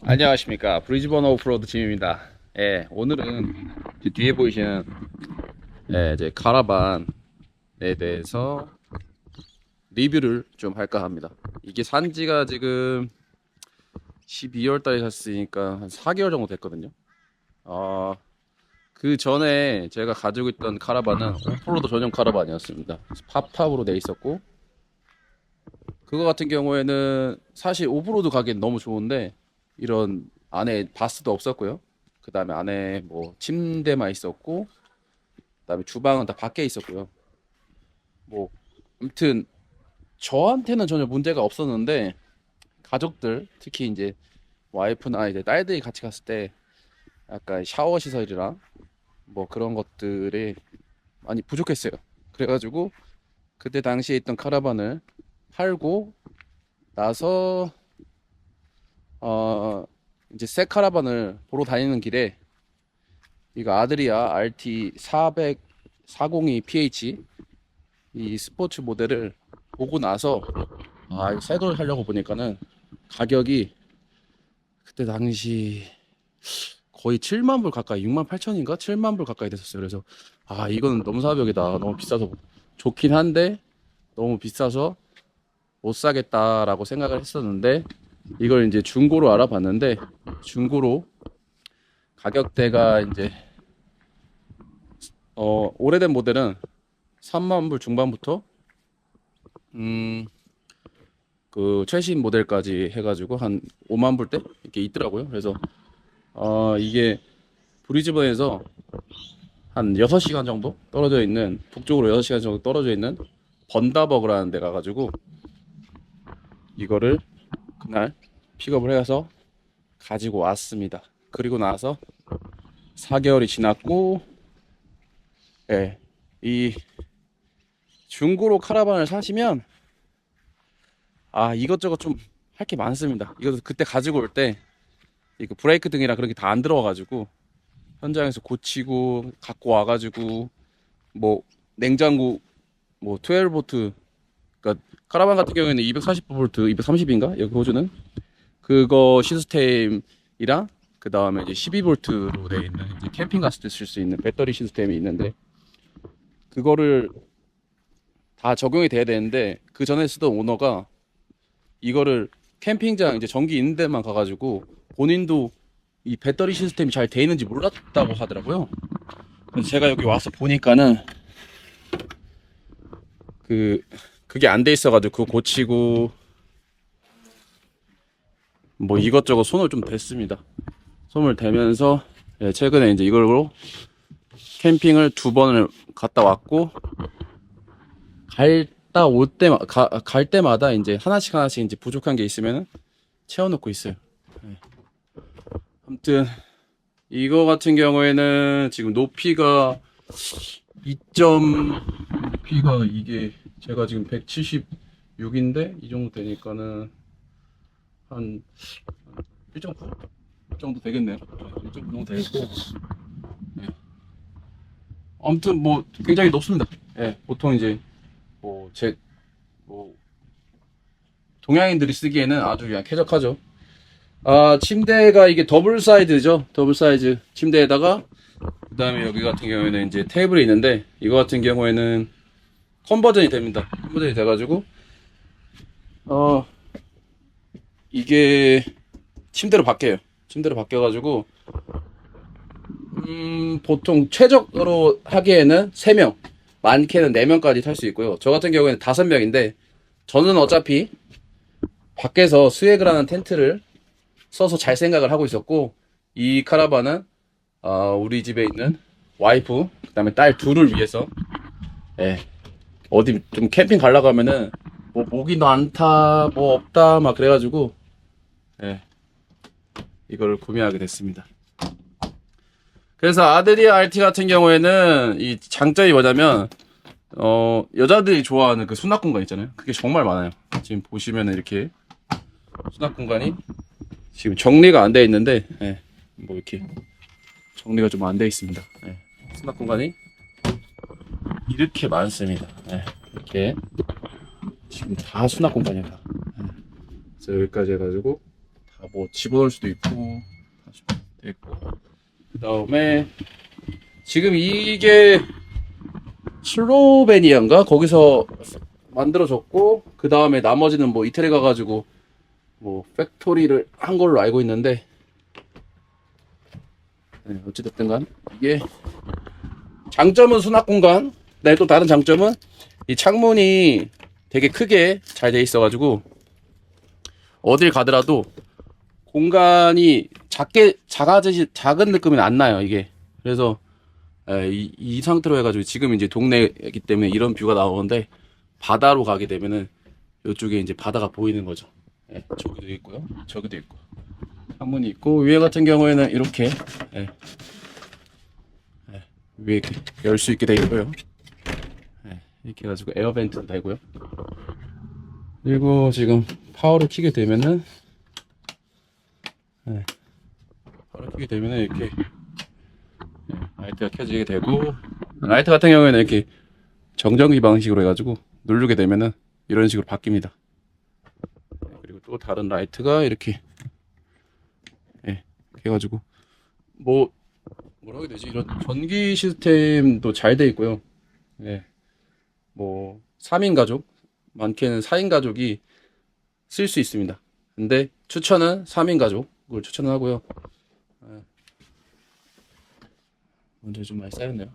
안녕하십니까. 브리즈번 오프로드 짐입니다. 예, 오늘은 뒤에 보이시는 이제 카라반에 대해서 리뷰를 좀 할까 합니다. 이게 산지가 지금 12월 달에 샀으니까 한 4개월 정도 됐거든요. 그 전에 제가 가지고 있던 카라반은 오프로드 전용 카라반이었습니다. 팝탑으로 돼 있었고, 그거 같은 경우에는 사실 오프로드 가기엔 너무 좋은데, 이런 안에 바스도 없었고요. 그 다음에 안에 뭐 침대만 있었고, 그 다음에 주방은 다 밖에 있었고요. 뭐 아무튼 저한테는 전혀 문제가 없었는데, 가족들 특히 이제 와이프나 이제 딸들이 같이 갔을 때 약간 샤워 시설이랑 뭐 그런 것들이 많이 부족했어요. 그래가지고 그때 당시에 있던 카라반을 팔고 나서 어 이제 새 카라반을 보러 다니는 길에 이거 아드리아 RT 400 402 PH 이 스포츠 모델을 보고 나서 이거 새 걸 하려고 보니까는 가격이 그때 당시 거의 7만 불 가까이, 6만 8천인가 7만 불 가까이 됐었어요. 그래서 이건 너무 사벽이다. 너무 비싸서 좋긴 한데 너무 비싸서 못 사겠다라고 생각을 했었는데, 이걸 이제 중고로 알아봤는데 중고로 가격대가 이제 오래된 모델은 3만 불 중반부터 그 최신 모델까지 해가지고 한 5만 불대 이렇게 있더라고요. 그래서 이게 브리즈번에서 한 6시간 정도 떨어져 있는, 북쪽으로 6시간 정도 떨어져 있는 번다버그라는 데 가가지고 이거를 그날 픽업을 해서 가지고 왔습니다. 그리고 나서 4개월이 지났고, 예, 이 중고로 카라반을 사시면 이것저것 좀 할 게 많습니다. 이것도 그때 가지고 올 때 이거 브레이크 등이랑 그런 게 다 안 들어와가지고 현장에서 고치고 갖고 와가지고, 뭐 냉장고 뭐 12V, 그러니까 카라반 같은 경우에는 240V 230인가 여기 호주는 그거 시스템이랑, 그 다음에 이제 12V로 되어 있는 이제 캠핑 갔을 때 쓸 수 있는 배터리 시스템이 있는데, 그거를 다 적용이 돼야 되는데 그 전에 쓰던 오너가 이거를 캠핑장 이제 전기 있는 데만 가가지고 본인도 이 배터리 시스템이 잘 돼 있는지 몰랐다고 하더라고요. 그래서 제가 여기 와서 보니까는 그게 안 돼 있어가지고 그거 고치고 뭐 이것저것 손을 좀 댔습니다. 손을 대면서 최근에 이제 이걸로 캠핑을 2번을 갔다 왔고, 갈 때마다 이제 하나씩 이제 부족한 게 있으면 채워놓고 있어요. 아무튼 이거 같은 경우에는 지금 높이가 2점, 높이가 이게 제가 지금 176인데 이 정도 되니까는 한 1.9 정도 되겠네요. 1.9 정도 되고, 예. 아무튼 뭐 굉장히 높습니다. 예, 보통 이제 뭐 동양인들이 쓰기에는 아주 그냥 쾌적하죠. 침대가 이게 더블 사이즈죠. 더블 사이즈 침대에다가 그 다음에 여기 같은 경우에는 이제 테이블이 있는데, 이거 같은 경우에는 컨버전이 됩니다. 컨버전이 돼가지고 이게 침대로 바뀌어요. 침대로 바뀌어가지고 보통 최적으로 하기에는 3명, 많게는 4명까지 탈 수 있고요. 저 같은 경우에는 5명인데, 저는 어차피 밖에서 수액을 하는 텐트를 써서 잘 생각을 하고 있었고, 이 카라반은 우리 집에 있는 와이프, 그 다음에 딸 둘을 위해서, 예, 어디 좀 캠핑 가려고 하면은 뭐 모기도 안 타, 뭐 없다 막 그래가지고, 예, 이걸 구매하게 됐습니다. 그래서 아드리아 RT 같은 경우에는 이 장점이 뭐냐면, 여자들이 좋아하는 그 수납 공간 있잖아요. 그게 정말 많아요. 지금 보시면은 이렇게 수납 공간이 지금 정리가 안 돼 있는데, 뭐 이렇게 정리가 좀 안 돼 있습니다. 수납 공간이 이렇게 많습니다. 이렇게 지금 다 수납 공간이야. 다. 그래서 여기까지 해가지고 다 뭐 집어넣을 수도 있고 돼 있고. 그 다음에 지금 이게 슬로베니아인가 거기서 만들어졌고, 그 다음에 나머지는 뭐 이태리 가가지고 뭐 팩토리를 한 걸로 알고 있는데, 네, 어찌됐든간 이게 장점은 수납 공간. 네, 또 다른 장점은 이 창문이 되게 크게 잘 돼 있어가지고 어딜 가더라도 공간이 작은 느낌은 안 나요, 이게. 그래서 이 상태로 해가지고 지금 이제 동네이기 때문에 이런 뷰가 나오는데, 바다로 가게 되면은 이쪽에 이제 바다가 보이는 거죠. 예, 저기도 있고요, 저기도 있고, 창문이 있고, 위에 같은 경우에는 이렇게 위에 열 수 있게 돼 있고요. 이렇게 해가지고 에어벤트도 되고요. 그리고 지금 파워를 켜게 되면은 이렇게 라이트가 켜지게 되고, 라이트 같은 경우에는 이렇게 정전기 방식으로 해가지고 누르게 되면은 이런 식으로 바뀝니다. 그리고 또 다른 라이트가 이렇게 해가지고 뭐라 해야 되지, 이런 전기 시스템도 잘 돼 있고요. 뭐 3인 가족, 많게는 4인 가족이 쓸 수 있습니다. 근데 추천은 3인 가족을 추천하고요. 먼저 좀 많이 쌓였네요.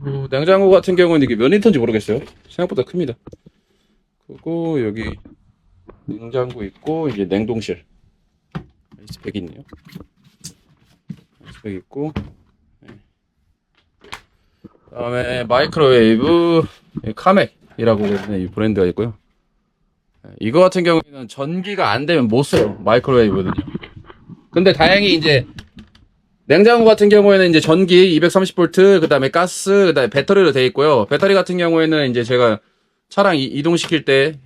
그리고 냉장고 같은 경우는 이게 몇 리터인지 모르겠어요. 생각보다 큽니다. 그리고 여기 냉장고 있고, 이제 냉동실 아이스팩이 있네요. 아이스팩 있고, 그다음에 마이크로웨이브 카맥이라고 하는 이 브랜드가 있고요. 이거 같은 경우에는 전기가 안 되면 못 써요, 마이크로웨이브는요. 근데 다행히 이제 냉장고 같은 경우에는 이제 전기 230V, 그 다음에 가스, 그 다음에 배터리로 되어 있고요. 배터리 같은 경우에는 이제 제가 차량 이동시킬 때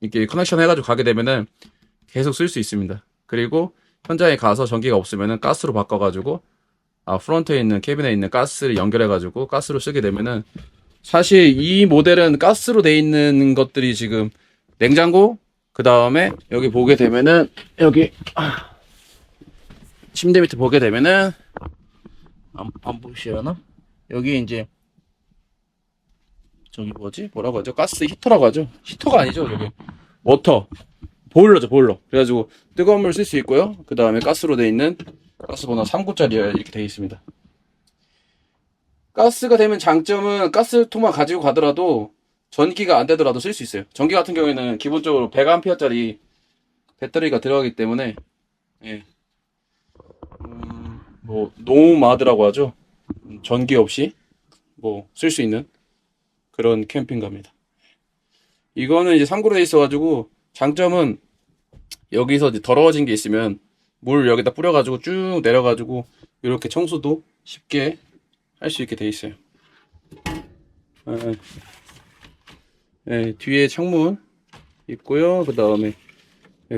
이렇게 커넥션 해가지고 가게 되면은 계속 쓸 수 있습니다. 그리고 현장에 가서 전기가 없으면은 가스로 바꿔가지고, 프론트에 있는 캐빈에 있는 가스를 연결해가지고 가스로 쓰게 되면은, 사실 이 모델은 가스로 되어 있는 것들이 지금 냉장고, 그 다음에 여기 보게 되면은, 여기 침대 밑에 보게 되면은, 안 보시려나? 여기 이제 저기 뭐라고 하죠? 가스 히터라고 하죠? 히터가 아니죠, 저기 워터 보일러죠, 보일러. 그래가지고 뜨거운 물 쓸 수 있고요. 그 다음에 가스로 돼 있는, 가스 번호 3구짜리 이렇게 되어 있습니다. 가스가 되면 장점은 가스통만 가지고 가더라도 전기가 안 되더라도 쓸 수 있어요. 전기 같은 경우에는 기본적으로 100A짜리 배터리가 들어가기 때문에, 뭐 노마드라고 하죠. 전기 없이 뭐 쓸 수 있는 그런 캠핑카입니다. 이거는 이제 3구로 돼 있어가지고, 장점은 여기서 이제 더러워진 게 있으면 물 여기다 뿌려가지고 쭉 내려가지고 이렇게 청소도 쉽게 할 수 있게 돼 있어요. 뒤에 창문 있고요. 그 다음에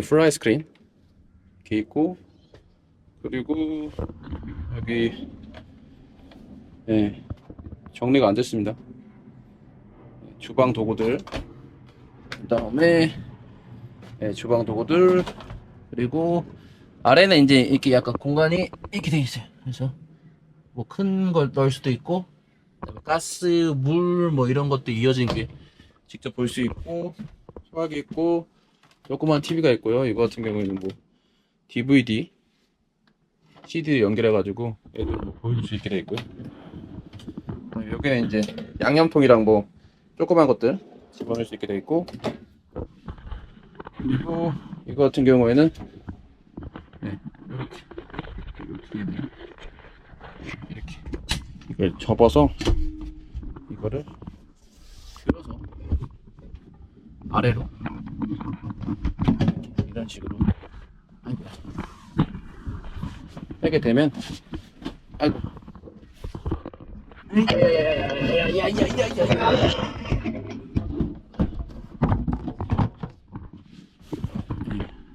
플라이 스크린 이렇게 있고, 그리고 여기 정리가 안 됐습니다. 주방 도구들, 그 다음에 주방 도구들, 그리고 아래는 이제 이렇게 약간 공간이 이렇게 돼 있어요. 그래서 뭐 큰 걸 넣을 수도 있고, 가스, 물 뭐 이런 것도 이어진 게 직접 볼 수 있고, 소화기 있고, 조그만 TV가 있고요. 이거 같은 경우에는 뭐 DVD, CD를 연결해가지고 애들 뭐 보여줄 수 있게 돼 있고요. 여기는 이제 양념통이랑 뭐 조그만 것들 집어넣을 수 있게 돼 있고, 그리고 이거 같은 경우에는 이렇게 이걸 접어서 이거를 들어서 아래로 이런 식으로 빼게 되면, 아이고,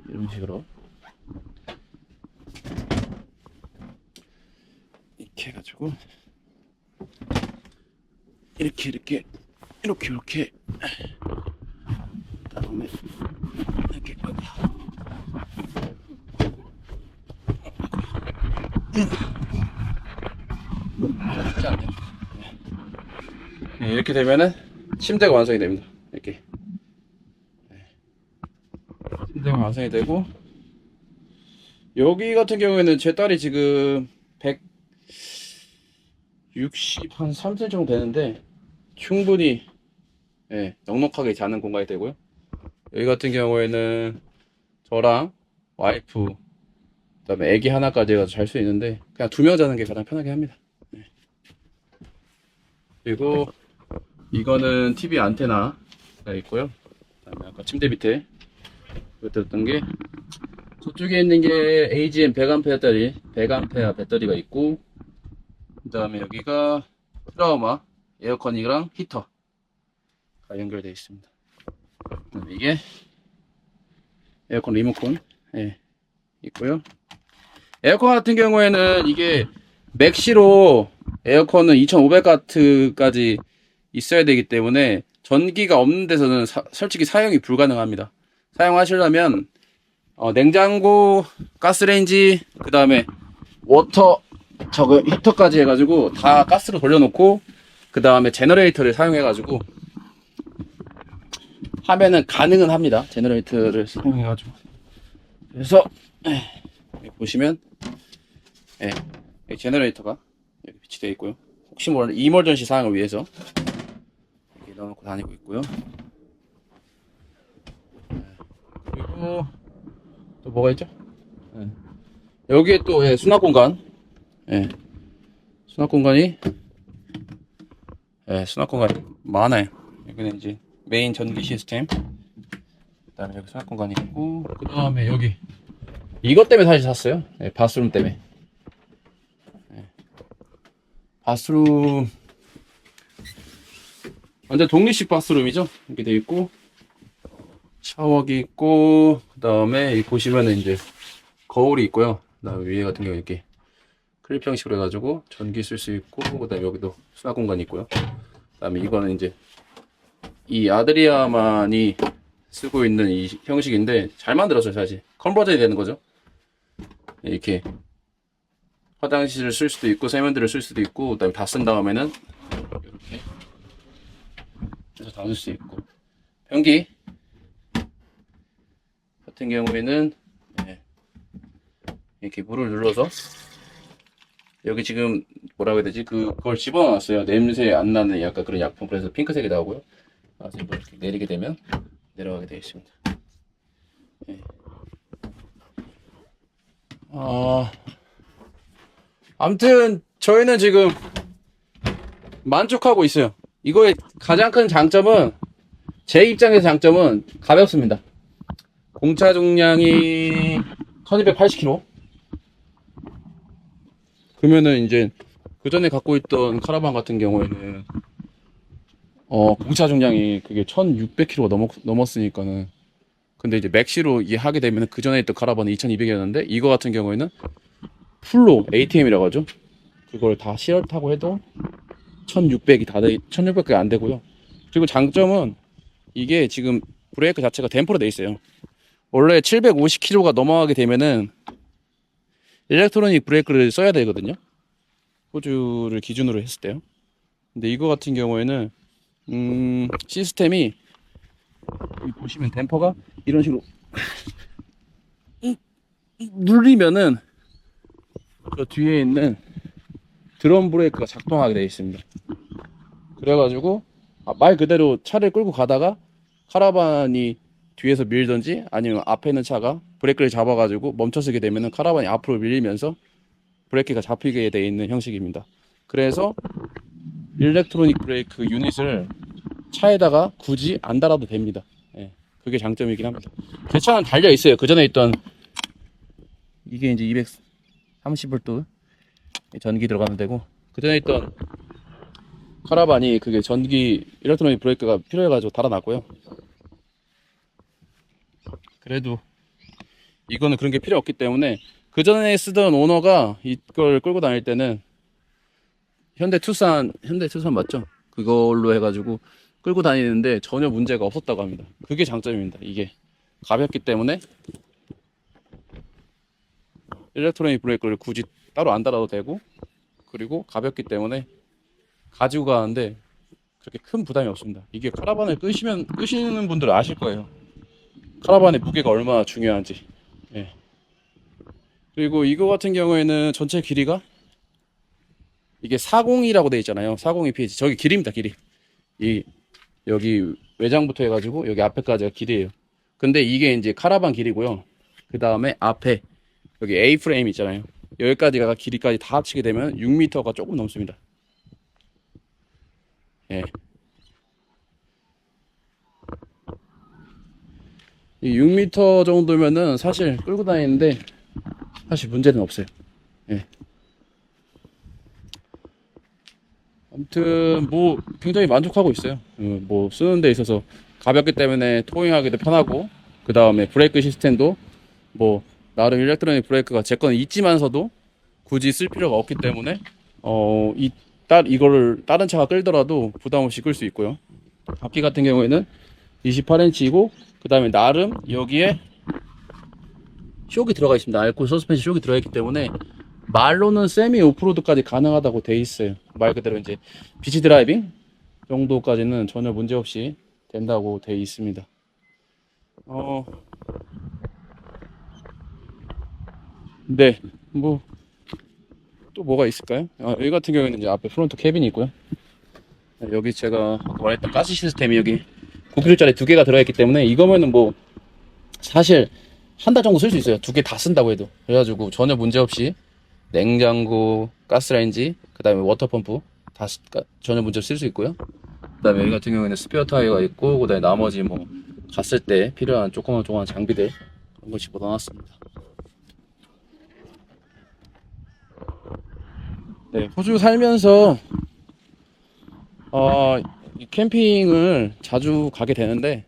이런 식으로 이렇게 해가지고 이렇게 다음에 이렇게 쉽지 않네요. 네, 이렇게 되면은 침대가 완성이 됩니다. 이렇게 침대가 완성이 되고, 여기 같은 경우에는 제 딸이 지금 160, 한 3cm 정도 되는데 충분히 넉넉하게 자는 공간이 되고요. 여기 같은 경우에는 저랑 와이프, 그다음에 애기 하나까지 해서 잘 수 있는데 그냥 2명 자는 게 가장 편하게 합니다. 그리고 이거는 TV 안테나가 있고요. 그다음에 아까 침대 밑에 들었던 게, 저쪽에 있는 게 AGM 100A 배터리, 100A 배터리가 있고, 그 다음에 여기가 트라우마 에어컨이랑 히터가 연결되어 있습니다. 그다음에 이게 에어컨 리모컨 있고요. 에어컨 같은 경우에는 이게 맥시로 에어컨은 2500W까지 있어야 되기 때문에 전기가 없는 데서는 솔직히 사용이 불가능합니다. 사용하시려면 냉장고, 가스레인지, 그 다음에 워터 저거 히터까지 해가지고 다 가스로 돌려놓고, 그 다음에 제너레이터를 사용해가지고 하면은 가능은 합니다. 제너레이터를 사용해가지고. 그래서 여기 보시면 여기 제너레이터가 여기 비치되어 있고요. 혹시 모르는 이머전시 사용을 위해서 이렇게 넣어놓고 다니고 있고요. 그리고 또 뭐가 있죠? 여기에 또 수납 공간, 수납 공간이 수납 공간이 많아요. 여기는 이제 메인 전기 시스템, 그다음에 여기 수납 공간이 있고, 그다음에 여기 이것 때문에 사실 샀어요. 바스룸 때문에. 바스룸 완전 독립식 바스룸이죠. 이렇게 되어 있고, 샤워기 있고, 그 다음에 보시면은 이제 거울이 있고요. 그 다음에 위에 같은 경우 이렇게 클립 형식으로 해가지고 전기 쓸 수 있고, 그 다음에 여기도 수납 공간이 있고요. 그 다음에 이거는 이제 이 아드리아만이 쓰고 있는 이 형식인데 잘 만들었어요. 사실 컨버전이 되는 거죠. 이렇게 화장실을 쓸 수도 있고 세면대를 쓸 수도 있고, 그 다음에 다 쓴 다음에는 이렇게 해서 다 쓸 수 있고, 변기 같은 경우에는 이렇게 물을 눌러서 여기 지금 뭐라고 해야 되지? 그걸 집어넣었어요. 냄새 안 나는 약간 그런 약품. 그래서 핑크색이 나오고요. 그래서 이렇게 내리게 되면 내려가게 되어 있습니다. 아무튼 저희는 지금 만족하고 있어요. 이거의 가장 큰 장점은, 제 입장에서 장점은 가볍습니다. 공차 중량이 1280kg. 그러면은 이제 그 전에 갖고 있던 카라반 같은 경우에는 공차 중량이 그게 1600kg가 넘었으니까는, 근데 이제 맥시로 하게 되면 그 전에 있던 카라반은 2200이었는데 이거 같은 경우에는 풀로 ATM이라고 하죠. 그걸 다 실어 타고 해도 1600이 안 되고요. 그리고 장점은 이게 지금 브레이크 자체가 댐퍼로 돼 있어요. 원래 750kg가 넘어가게 되면은 일렉트로닉 브레이크를 써야 되거든요. 호주를 기준으로 했을 때요. 근데 이거 같은 경우에는 시스템이, 여기 보시면 댐퍼가 이런 식으로 눌리면은 저 뒤에 있는 드럼 브레이크가 작동하게 되어 있습니다. 그래가지고 말 그대로 차를 끌고 가다가 카라반이 뒤에서 밀든지 아니면 앞에 있는 차가 브레이크를 잡아가지고 멈춰서게 되면은 카라반이 앞으로 밀리면서 브레이크가 잡히게 되어 있는 형식입니다. 그래서 일렉트로닉 브레이크 유닛을 차에다가 굳이 안 달아도 됩니다. 그게 장점이긴 합니다. 제 차는 달려 있어요. 그 전에 있던, 이게 이제 230V 전기 들어가는 데고, 그 전에 있던 카라반이 그게 전기 일렉트로닉 브레이크가 필요해가지고 달아놨고요. 그래도 이거는 그런 게 필요 없기 때문에, 그 전에 쓰던 오너가 이걸 끌고 다닐 때는 현대 투싼 맞죠? 그걸로 해가지고 끌고 다니는데 전혀 문제가 없었다고 합니다. 그게 장점입니다. 이게 가볍기 때문에 일렉트로닉 브레이크를 굳이 따로 안 달아도 되고, 그리고 가볍기 때문에 가지고 가는데 그렇게 큰 부담이 없습니다. 이게 카라반을 끄시는 분들은 아실 거예요. 카라반의 무게가 얼마나 중요한지. 예. 그리고 이거 같은 경우에는 전체 길이가 이게 40이라고 되어 있잖아요. 40 EPH. 저기 길입니다, 길이. 이 여기 외장부터 해가지고 여기 앞에까지가 길이에요. 근데 이게 이제 카라반 길이고요. 그 다음에 앞에 여기 A 프레임 있잖아요. 여기까지가 길이까지 다 합치게 되면 6m가 조금 넘습니다. 예. 이 6m 정도면은 사실 끌고 다니는데 사실 문제는 없어요. 예. 아무튼 뭐 굉장히 만족하고 있어요. 뭐 쓰는 데 있어서 가볍기 때문에 토잉하기도 편하고, 그 다음에 브레이크 시스템도 뭐 나름 일렉트로닉 브레이크가 제 거는 있지만서도 굳이 쓸 필요가 없기 때문에 이거를 다른 차가 끌더라도 부담 없이 끌 수 있고요. 바퀴 같은 경우에는 28인치이고, 그 다음에 나름 여기에 쇼크 들어가 있습니다. 알코올 서스펜션 쇼크 들어가 있기 때문에 말로는 세미 오프로드까지 가능하다고 돼 있어요. 말 그대로 이제 비치 드라이빙 정도까지는 전혀 문제 없이 된다고 돼 있습니다. 네, 뭐 또 뭐가 있을까요? 여기 같은 경우에는 이제 앞에 프론트 캐빈이 있고요. 여기 제가 아까 말했던 가스 시스템이 여기 9kg짜리 두 개가 들어있기 때문에 이거면은 뭐 사실 한 달 정도 쓸 수 있어요. 두 개 다 쓴다고 해도. 그래가지고 전혀 문제 없이 냉장고, 가스레인지, 그 다음에 워터펌프 다 전혀 문제 없이 쓸 수 있고요. 그 다음에 여기 같은 경우에는 스페어 타이어가 있고, 그 다음에 나머지 뭐 갔을 때 필요한 조그만 장비들 그런 거 집어넣어놨습니다. 네, 호주 살면서 이 캠핑을 자주 가게 되는데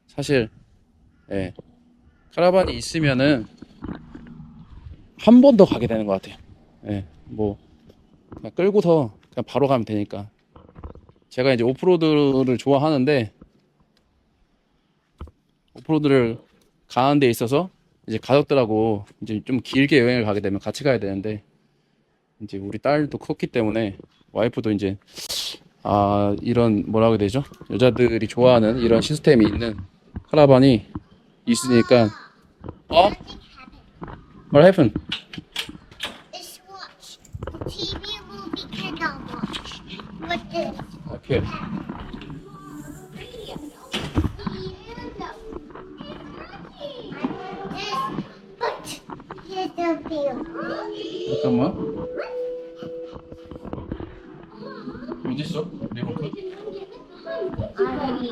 사실 예, 카라반이 있으면은 한 번 더 가게 되는 것 같아요. 예, 뭐 그냥 끌고서 그냥 바로 가면 되니까. 제가 이제 오프로드를 좋아하는데 오프로드를 가는 데 있어서 이제 가족들하고 이제 좀 길게 여행을 가게 되면 같이 가야 되는데, 이제 우리 딸도 컸기 때문에 와이프도 이제 이런 뭐라고 해야 되죠? 여자들이 좋아하는 이런 시스템이 있는 카라반이 있으니까. What happened? This watch. The TV will be candle watch. With this. Okay. But here's the view. 잠깐만. 어디 있어? 리모컨? 아니.